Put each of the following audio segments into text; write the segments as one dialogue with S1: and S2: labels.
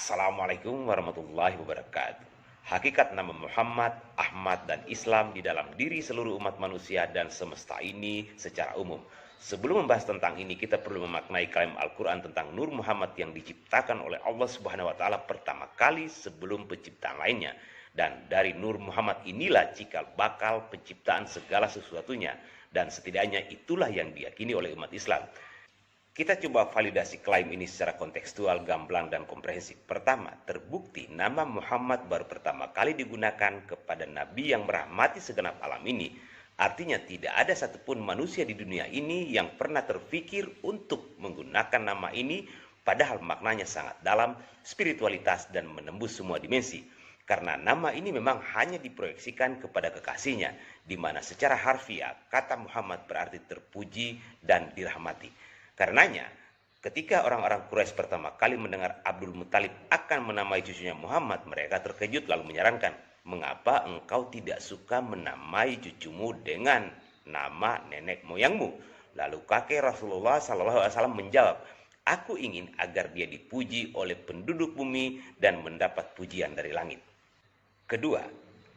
S1: Assalamualaikum warahmatullahi wabarakatuh. Hakikat nama Muhammad, Ahmad, dan Islam di dalam diri seluruh umat manusia dan semesta ini secara umum. Sebelum membahas tentang ini, kita perlu memaknai klaim Al-Quran tentang Nur Muhammad yang diciptakan oleh Allah Subhanahu wa Ta'ala pertama kali sebelum penciptaan lainnya. Dan dari Nur Muhammad inilah cikal bakal penciptaan segala sesuatunya, dan setidaknya itulah yang diyakini oleh umat Islam. Kita coba validasi klaim ini secara kontekstual, gamblang, dan komprehensif. Pertama, terbukti nama Muhammad baru pertama kali digunakan kepada Nabi yang merahmati segenap alam ini. Artinya tidak ada satupun manusia di dunia ini yang pernah terfikir untuk menggunakan nama ini, padahal maknanya sangat dalam, spiritualitas, dan menembus semua dimensi. Karena nama ini memang hanya diproyeksikan kepada kekasihnya, di mana secara harfiah kata Muhammad berarti terpuji dan dirahmati. Karenanya, ketika orang-orang Quraisy pertama kali mendengar Abdul Muthalib akan menamai cucunya Muhammad, mereka terkejut lalu menyarankan, "Mengapa engkau tidak suka menamai cucumu dengan nama nenek moyangmu?" Lalu kakek Rasulullah SAW menjawab, "Aku ingin agar dia dipuji oleh penduduk bumi dan mendapat pujian dari langit." Kedua,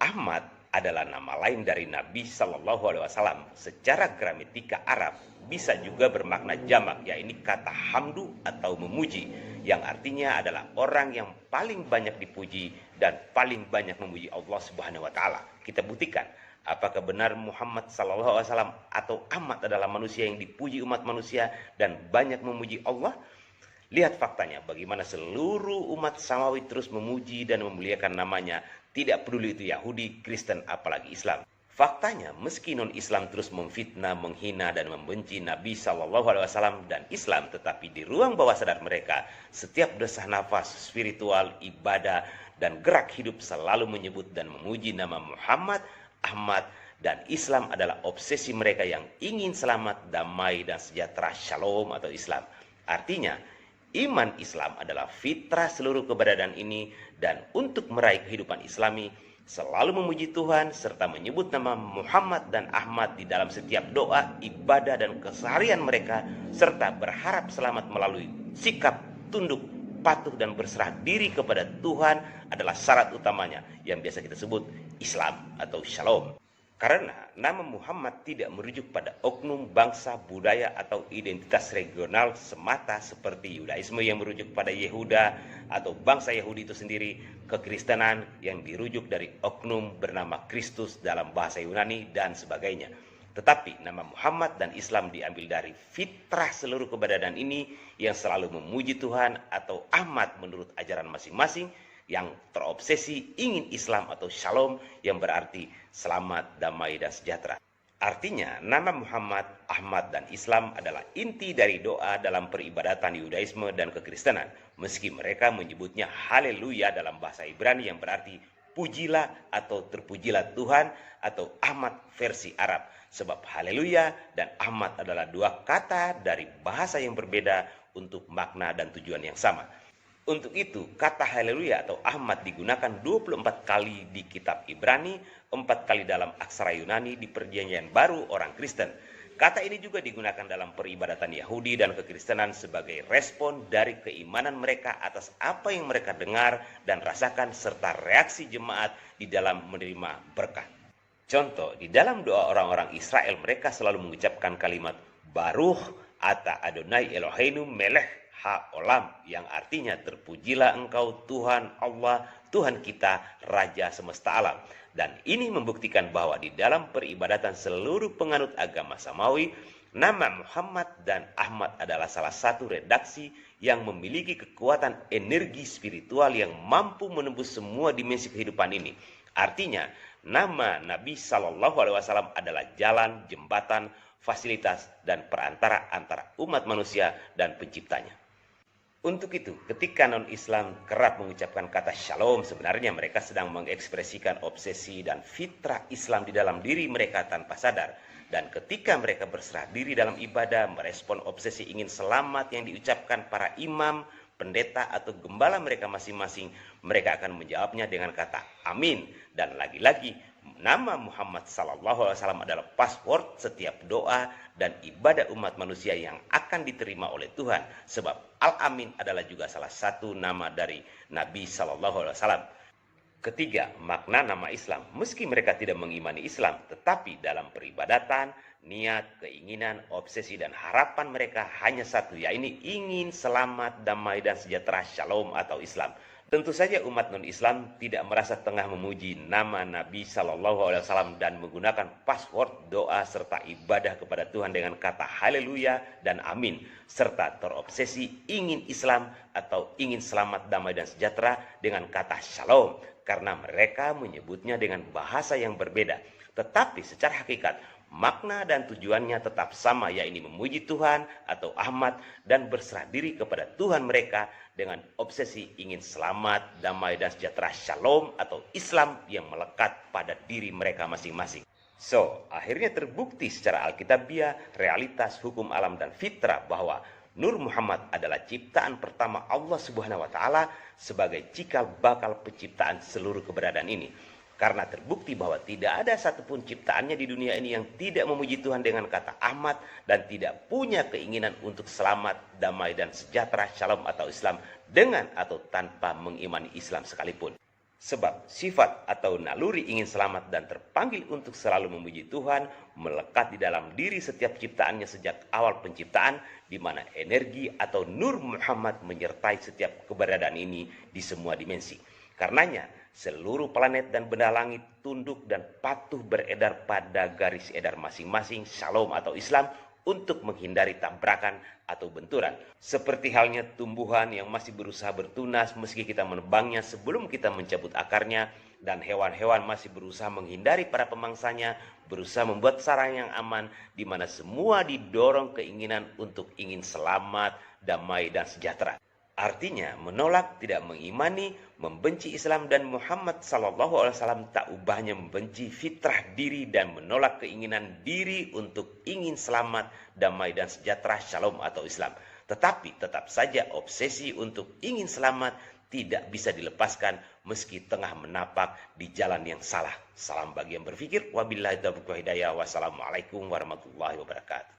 S1: Ahmad adalah nama lain dari Nabi SAW. Secara gramatika Arab bisa juga bermakna jamak, yaitu kata hamdu atau memuji, yang artinya adalah orang yang paling banyak dipuji dan paling banyak memuji Allah Subhanahu wa Ta'ala. Kita buktikan apakah benar Muhammad SAW atau Ahmad adalah manusia yang dipuji umat manusia dan banyak memuji Allah. Lihat faktanya, bagaimana seluruh umat samawi terus memuji dan memuliakan namanya, tidak peduli itu Yahudi, Kristen, apalagi Islam. Faktanya, meski non-Islam terus memfitnah, menghina, dan membenci Nabi SAW dan Islam, tetapi di ruang bawah sadar mereka, setiap desah nafas, spiritual, ibadah, dan gerak hidup selalu menyebut dan memuji nama Muhammad, Ahmad, dan Islam adalah obsesi mereka yang ingin selamat, damai, dan sejahtera, shalom atau Islam. Artinya, iman Islam adalah fitrah seluruh keberadaan ini, dan untuk meraih kehidupan Islami selalu memuji Tuhan serta menyebut nama Muhammad dan Ahmad di dalam setiap doa, ibadah, dan keseharian mereka, serta berharap selamat melalui sikap tunduk, patuh, dan berserah diri kepada Tuhan adalah syarat utamanya yang biasa kita sebut Islam atau Shalom. Karena nama Muhammad tidak merujuk pada oknum, bangsa, budaya, atau identitas regional semata seperti Yudaisme yang merujuk pada Yehuda atau bangsa Yahudi itu sendiri, kekristenan yang dirujuk dari oknum bernama Kristus dalam bahasa Yunani, dan sebagainya. Tetapi nama Muhammad dan Islam diambil dari fitrah seluruh keberadaan ini yang selalu memuji Tuhan, atau Ahmad menurut ajaran masing-masing yang terobsesi ingin Islam atau Shalom yang berarti selamat, damai, dan sejahtera. Artinya, nama Muhammad, Ahmad, dan Islam adalah inti dari doa dalam peribadatan Yudaisme dan kekristenan, meski mereka menyebutnya haleluya dalam bahasa Ibrani yang berarti pujilah atau terpujilah Tuhan, atau Ahmad versi Arab. Sebab haleluya dan Ahmad adalah dua kata dari bahasa yang berbeda untuk makna dan tujuan yang sama. Untuk itu, kata haleluya atau Ahmad digunakan 24 kali di kitab Ibrani, 4 kali dalam aksara Yunani di Perjanjian Baru orang Kristen. Kata ini juga digunakan dalam peribadatan Yahudi dan kekristenan sebagai respon dari keimanan mereka atas apa yang mereka dengar dan rasakan, serta reaksi jemaat di dalam menerima berkat. Contoh, di dalam doa orang-orang Israel, mereka selalu mengucapkan kalimat Baruch ata Adonai Eloheinu melech ha-olam, yang artinya terpujilah engkau Tuhan Allah, Tuhan kita, Raja semesta alam. Dan ini membuktikan bahwa di dalam peribadatan seluruh penganut agama Samawi, nama Muhammad dan Ahmad adalah salah satu redaksi yang memiliki kekuatan energi spiritual yang mampu menembus semua dimensi kehidupan ini. Artinya, nama Nabi SAW adalah jalan, jembatan, fasilitas, dan perantara antara umat manusia dan penciptanya. Untuk itu, ketika non-Islam kerap mengucapkan kata shalom, sebenarnya mereka sedang mengekspresikan obsesi dan fitrah Islam di dalam diri mereka tanpa sadar. Dan ketika mereka berserah diri dalam ibadah, merespon obsesi ingin selamat yang diucapkan para imam, pendeta, atau gembala mereka masing-masing, mereka akan menjawabnya dengan kata amin. Dan lagi-lagi, Nama Muhammad Sallallahu Alaihi Wasallam adalah password setiap doa dan ibadah umat manusia yang akan diterima oleh Tuhan. Sebab Al-Amin adalah juga salah satu nama dari Nabi Sallallahu Alaihi Wasallam. Ketiga, makna nama Islam. Meski mereka tidak mengimani Islam, tetapi dalam peribadatan, niat, keinginan, obsesi, dan harapan mereka hanya satu, yaitu ingin selamat, damai, dan sejahtera, shalom atau Islam. Tentu saja umat non-Islam tidak merasa tengah memuji nama Nabi Shallallahu Alaihi Wasallam dan menggunakan password doa serta ibadah kepada Tuhan dengan kata haleluya dan amin, serta terobsesi ingin Islam atau ingin selamat, damai, dan sejahtera dengan kata shalom, karena mereka menyebutnya dengan bahasa yang berbeda. Tetapi secara hakikat, makna dan tujuannya tetap sama, yaitu memuji Tuhan atau Ahmad dan berserah diri kepada Tuhan mereka dengan obsesi ingin selamat, damai, dan sejahtera, shalom atau Islam yang melekat pada diri mereka masing-masing. So, akhirnya terbukti secara alkitabiah, realitas, hukum alam, dan fitrah bahwa Nur Muhammad adalah ciptaan pertama Allah Subhanahu wa Ta'ala sebagai cikal bakal penciptaan seluruh keberadaan ini. Karena terbukti bahwa tidak ada satupun ciptaannya di dunia ini yang tidak memuji Tuhan dengan kata Ahmad dan tidak punya keinginan untuk selamat, damai, dan sejahtera, shalom atau Islam dengan atau tanpa mengimani Islam sekalipun. Sebab sifat atau naluri ingin selamat dan terpanggil untuk selalu memuji Tuhan melekat di dalam diri setiap ciptaannya sejak awal penciptaan, di mana energi atau Nur Muhammad menyertai setiap keberadaan ini di semua dimensi. Karenanya, seluruh planet dan benda langit tunduk dan patuh beredar pada garis edar masing-masing, shalom atau Islam, untuk menghindari tabrakan atau benturan. Seperti halnya tumbuhan yang masih berusaha bertunas meski kita menebangnya sebelum kita mencabut akarnya, dan hewan-hewan masih berusaha menghindari para pemangsanya, berusaha membuat sarang yang aman, di mana semua didorong keinginan untuk ingin selamat, damai, dan sejahtera. Artinya menolak, tidak mengimani, membenci Islam dan Muhammad Sallallahu Alaihi Wasallam tak ubahnya membenci fitrah diri dan menolak keinginan diri untuk ingin selamat, damai, dan sejahtera, shalom atau Islam. Tetapi tetap saja obsesi untuk ingin selamat tidak bisa dilepaskan meski tengah menapak di jalan yang salah. Salam bagi yang berpikir. Wabillahi taufiq wal hidayah. Wassalamualaikum warahmatullahi wabarakatuh.